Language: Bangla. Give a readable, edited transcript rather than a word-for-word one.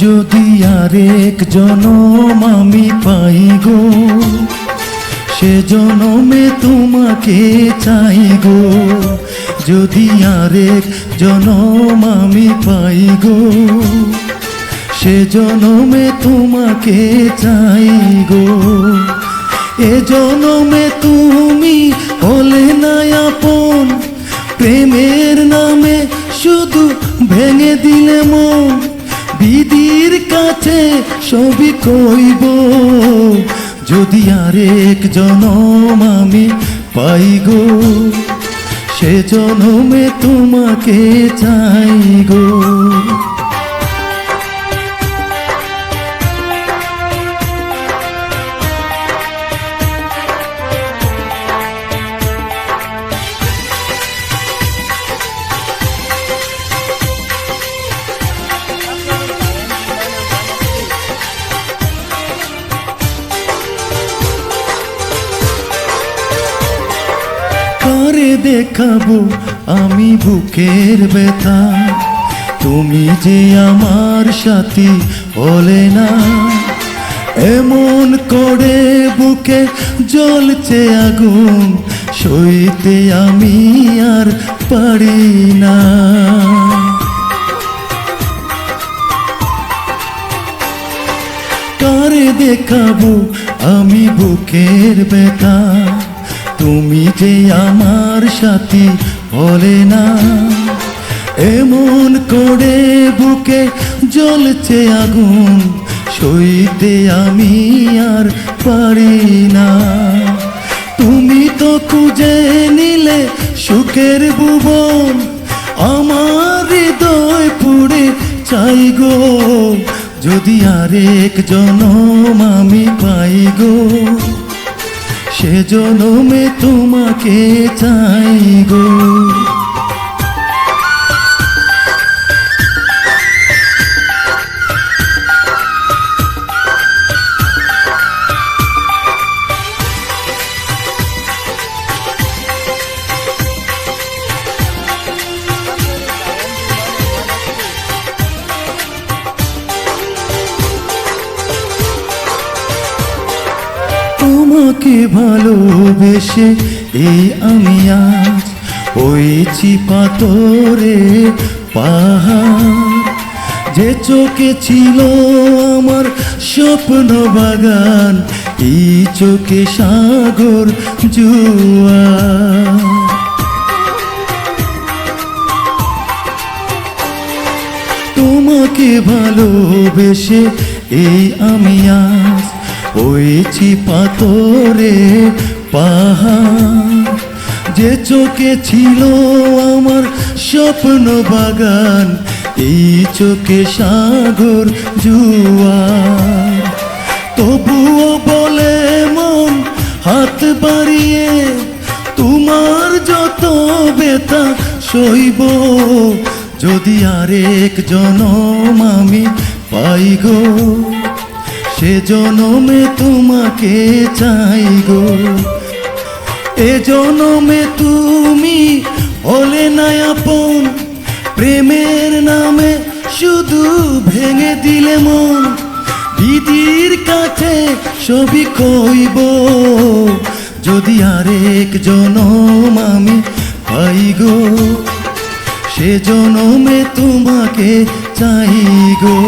যদি আরেক জনম আমি পাই গো, সে জনমে তোমাকে চাই গো। যদি আরেক জনম আমি পাই গো, সে জনমে তোমাকে চাই গো। এ জনমে তুমি হলে না আপন, প্রেমের নামে শুধু ভেঙে দিলে মন। বিধির কাছে সবই কইব, যদি আরেক জনম আমি পাই গো, সে জনমে তোমাকে চাই গো। কারে দেখাবো আমি বুকের ব্যথা, তুমি যে আমার সাথী হলে না। এমন করে বুকে জ্বলছে আগুন, সইতে আমি আর পারি না। কারে দেখাবো আমি বুকের ব্যথা, তুমি যে আমার সাথী হলে না। এমন করে বুকে জ্বলছে আগুন, সইতে আমি আর পারি না। তুমি তো খুঁজে নিলে সুখের ভুবন, আমার হৃদয় পুড়ে চাই গো। যদি আরেক জনম আমি পাই গো, সে জনমে তোমাকে চাই গো। তোমাকে ভালোবেসে এই আমি আজ হয়েছি পাথরে পাহাড়। যে চোখে ছিল আমার স্বপ্ন বাগান, এই চোখে সাগর জোয়ার। তোমাকে ভালোবেসে এই আমি আজ হয়েছি পাথরে পাহাড়। যে চোখে ছিল আমার স্বপ্ন বাগান, এই চোখে সাগর জোয়ার। তবুও বলে মন হাত বাড়িয়ে, তোমার যত ব্যথা সইব। যদি আরেক জনম আমি পাই গো, সে জনমে তোমাকে চাই গো। এ জনমে তুমি হলে না আপন, প্রেমের নামে শুধু ভেঙে দিলে মন। বিধির কাছে সবই কইব, যদি আরেক জনম আমি পাই গো, সে জনমে তোমাকে চাই গো।